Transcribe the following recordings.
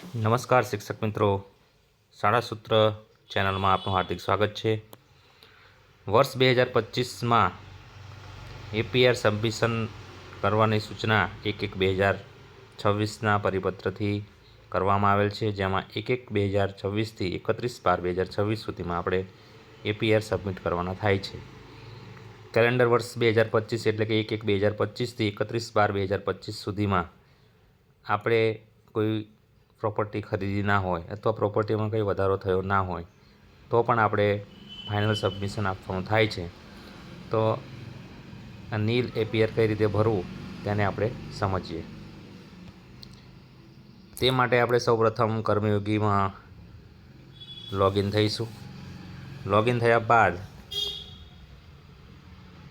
નમસ્કાર શિક્ષક મિત્રો, શાળા સૂત્ર ચેનલમાં આપનું હાર્દિક સ્વાગત છે। વર્ષ 2025માં એપીઆર સબમિશન કરવાની સૂચના 1/1/2026ના પરિપત્રથી કરવામાં આવેલ છે, જેમાં 1/1/2026થી 31/12/2026 સુધીમાં આપણે એપીઆર સબમિટ કરવાના થાય છે। કેલેન્ડર વર્ષ 2025 એટલે કે 1/1/2025થી 31/12/2025 સુધીમાં આપણે કોઈ પ્રોપર્ટી ખરીદી ના હોય અથવા પ્રોપર્ટીમાં કંઈ વધારો થયો ના હોય તો પણ આપણે ફાઇનલ સબમિશન આપવાનું થાય છે। તો આ નીલ એપીઆર કઈ રીતે ભરવું તેને આપણે સમજીએ। તે માટે આપણે સૌપ્રથમ કર્મયોગીમાં લોગિન થઈશું। લોગિન થયા બાદ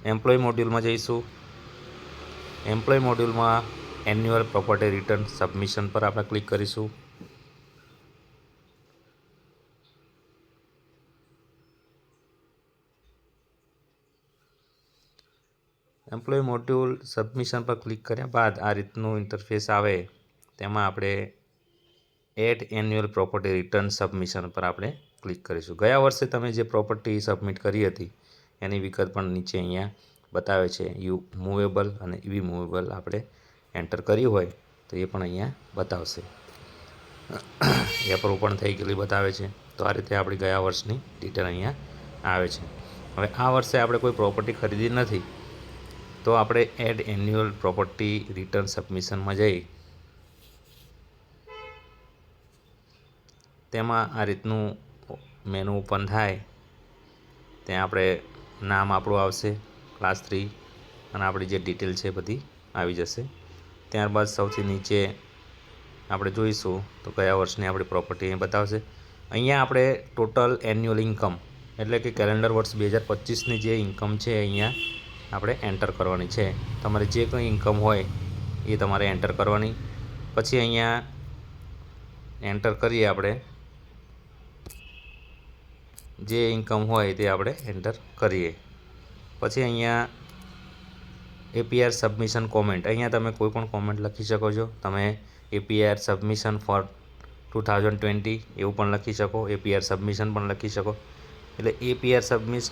એમ્પ્લોય મોડ્યુલમાં જઈશું। એમ્પ્લોય મોડ્યુલમાં એન્યુઅલ પ્રોપર્ટી રિટર્ન સબમિશન પર આપણે ક્લિક કરીશું। એમ્પ્લોય મોડ્યુલ સબમિશન પર ક્લિક કર્યા બાદ આ રીતનું ઇન્ટરફેસ આવે, તેમાં આપણે add annual property return submission પર આપણે ક્લિક કરીશું। ગયા વર્ષે તમે જે પ્રોપર્ટી સબમિટ કરી હતી એની વિગત પણ નીચે અહીંયા બતાવે છે। યુ મૂવેબલ અને વી મૂવેબલ આપણે એન્ટર કર્યું હોય તો એ પણ અહીંયા બતાવશે। એપ્રુવ પણ થઈ ગયેલી બતાવે છે। તો આ રીતે આપણી ગયા વર્ષની ડિટેલ અહીંયા આવે છે। હવે આ વર્ષે આપણે કોઈ પ્રોપર્ટી ખરીદી નથી તો આપણે એડ એન્યુઅલ પ્રોપર્ટી રિટર્ન સબમિશનમાં જઈ તેમાં આ રીતનું મેનુ ઓપન થાય, ત્યાં આપણે નામ આપણું આવશે, ક્લાસ 3 અને આપણી જે ડિટેલ છે બધી આવી જશે। ત્યારબાદ સૌથી નીચે આપણે જોઈશું તો ગયા વર્ષની આપણી પ્રોપર્ટી અહીં બતાવશે। અહીંયા આપણે ટોટલ એન્યુઅલ ઇન્કમ એટલે કે કેલેન્ડર વર્ષ 2025ની જે ઇન્કમ છે અહીંયા આપણે એન્ટર કરવાની છે। તમારે જે કંઈ ઇન્કમ હોય એ તમારે એન્ટર કરવાની। પછી અહીંયા એન્ટર કરીએ આપણે જે ઇન્કમ હોય તે આપણે એન્ટર કરીએ। પછી અહીંયા એપીઆર સબમિશન કોમેન્ટ, અહીંયા તમે કોઈ પણ કોમેન્ટ લખી શકો છો। તમે એપીઆર સબમિશન ફોર 2020 એવું પણ લખી શકો, એપીઆર સબમિશન પણ લખી શકો। એટલે એપીઆર સબમિટ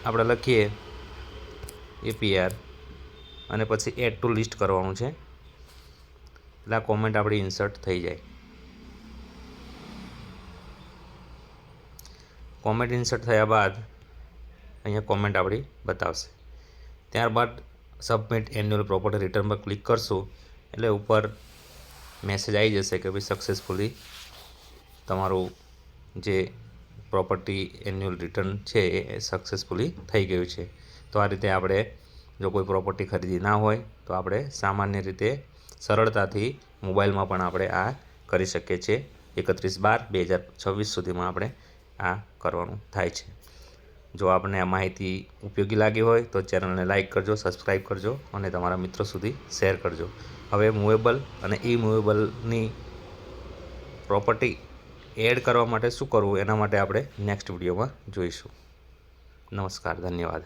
આપણે લખીએ એપીઆર અને પછી એડ ટુ લિસ્ટ કરવાનું છે, એટલે આ કોમેન્ટ આપણી ઇન્સર્ટ થઈ જાય। કોમેન્ટ ઇન્સર્ટ થયા બાદ અહીંયા કોમેન્ટ આપણી બતાવશે। ત્યારબાદ સબમિટ એન્યુઅલ પ્રોપર્ટી રિટર્ન પર ક્લિક કરશું એટલે ઉપર મેસેજ આવી જશે કે ભાઈ સક્સેસફુલી તમારું જે પ્રોપર્ટી એન્યુઅલ રિટર્ન છે એ સક્સેસફુલી થઈ ગયું છે। તો આ રીતે આપણે જો કોઈ પ્રોપર્ટી ખરીદી ના હોય તો આપણે સામાન્ય રીતે સરળતાથી મોબાઈલમાં પણ આપણે આ કરી શકીએ છીએ। 31/12/2026 સુધીમાં આપણે આ કરવાનું થાય છે। જો આપને આ માહિતી ઉપયોગી લાગી હોય તો ચેનલને લાઇક કરજો, સબસ્ક્રાઈબ કરજો અને તમારા મિત્રો સુધી શેર કરજો। હવે મૂવેબલ અને ઈ મૂવેબલની પ્રોપર્ટી એડ કરવા માટે શું કરવું એના માટે આપણે નેક્સ્ટ વિડીયોમાં જોઈશું। નમસ્કાર, ધન્યવાદ।